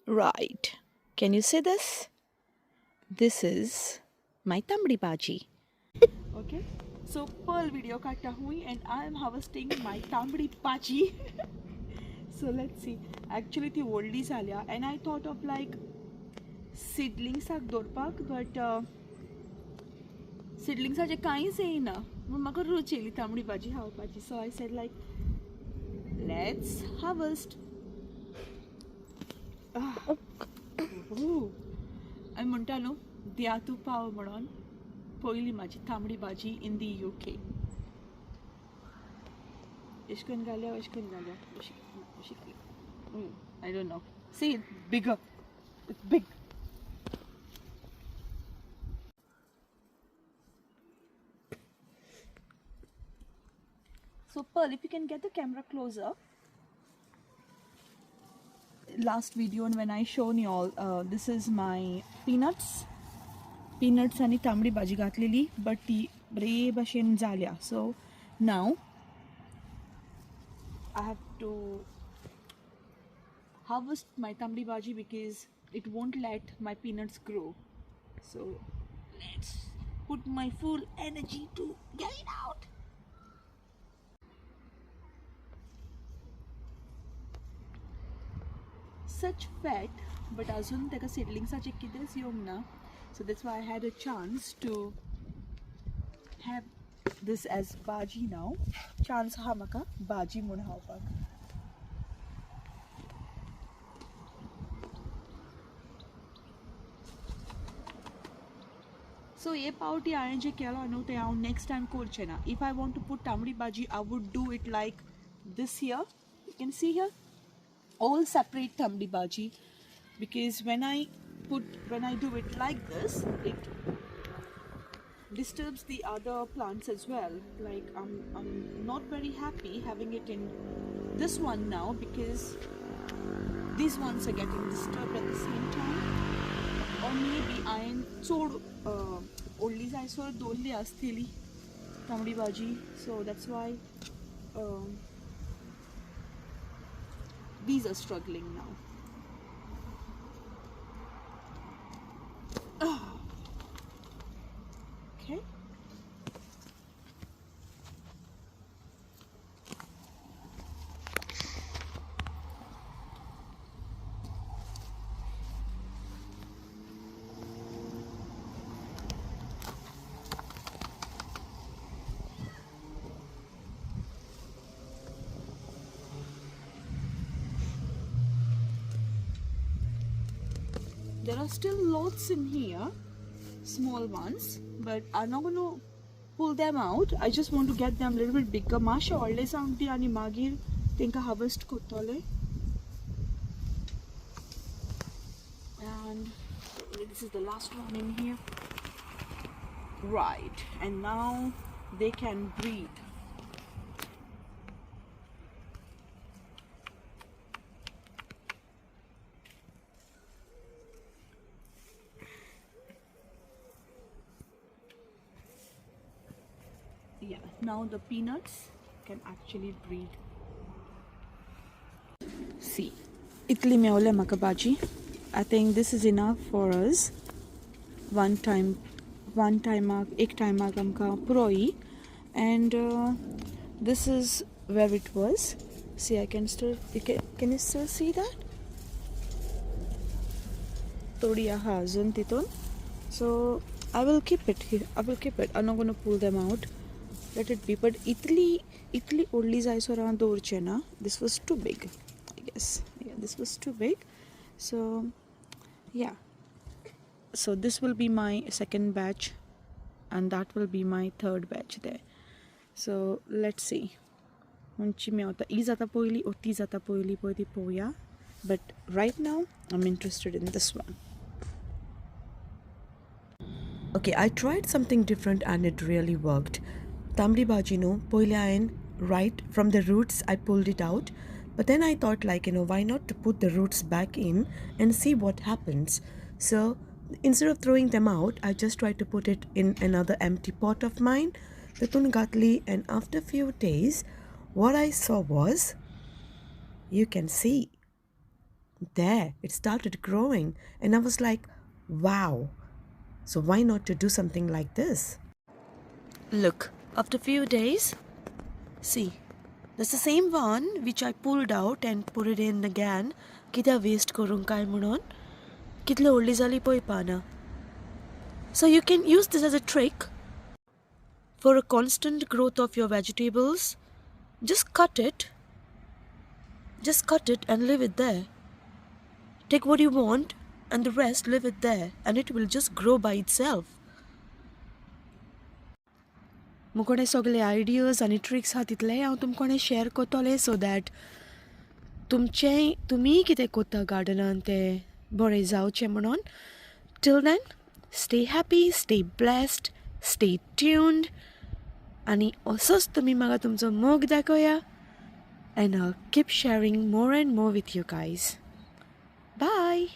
Right. Can you see this? This is my Tambdi Bhaji. Okay. So Pearl video katta hui and I am harvesting my Tambdi Bhaji. So let's see. Actually ती व्हडली जाल्या and I thought of like seedlingsak dorpak but seedlingsaचे कांयच येयना म्हूण म्हाका रूच येयली तांबडी भाजी खावपाची. So I said like let's harvest. हांवें म्हणटा न्हू द्या तूं पाव म्हणून पयली म्हाजी तांबडी भाजी इन दी UK. एश करून घाल्या अश करून घाल्या अशी घाल्या. I don't know. See it bigger. It's big. So Pearl, if you can get the camera closer. Last video when I shown you all, this is my peanuts आणि तांबडी भाजी घातलेली but ती बरे भशेन जाल्या. So now I have to harvest my tambdi bhaji because it won't let my peanuts grow. So let's put my full energy to get it out. Such fat, but अजून तेका seedlingsaचे कितेंच येवंक ना. So that's why I had a chance to have this as baji now. Chance ha maka baji म्हूण खावपाक. So हे पावटी हांवें जें केलां न्हू तें हांव next time करचें ना. If I want to put tamdi bhaji, I would do it like this here. You can see here, all separate tamdi bhaji, because when I do it like this, it disturbs the other plants as well. Like I'm not very happy having it in this one now because these ones are getting disturbed at the same time. Or maybe हांवें चड व्हडली जायसर दवरली आसतली तांबडी भाजी. So that's why these are struggling now. Okay. There are still lots in here, small ones, but I'm not going to pull them out. I just want to get them a little bit bigger. Masha always auntie ani magir tinka harvest kotale. And this is the last one in here. Right, and now they can breathe. Yeah, now the peanuts can actually breathe. See, itli meole makabaji. I think this is enough for us. One time ek time amka puroi, and this is where it was. See, I can still can you still see that? Todi aha azun titon. So I will keep it here. I'm not going to pull them out. Let it be. But itli only जायसर हांव दवरचें ना. This was too big, I guess. Yeah, this was too big. So yeah. So this will be my second batch, and that will be my third batch there. So let's see. Munchi meota I zata poili or ti zata poili poi poya. But right now I'm interested in this one. Okay, I tried something different and it really worked. Tambdi bhaji no poile right from the roots I pulled it out, but then I thought like why not to put the roots back in and see what happens. So instead of throwing them out, I just tried to put it in another empty pot of mine, tatun gatli, and after few days what I saw was, you can see there it started growing, and I was like, wow, so why not to do something like this? Look, after few days, see, that's the same one which I pulled out and put it in again. Kita waste korung kai munon. Kitla olli zali poi pana. So you can use this as a trick for a constant growth of your vegetables. Just cut it. Just cut it and leave it there. Take what you want and the rest leave it there and it will just grow by itself. मुकोडे सगळे ideas आनी tricks आहा तितलेय हांव तुमकोडे share कोतोलें so that तुमी कितें कोत्ता गार्डनान तें बरें जावचें म्हणून. Till then stay happy, stay blessed, stay tuned आनी असोच तुमी म्हाका तुमचो मोग दाखोया and I'll keep sharing more and more with you guys. Bye!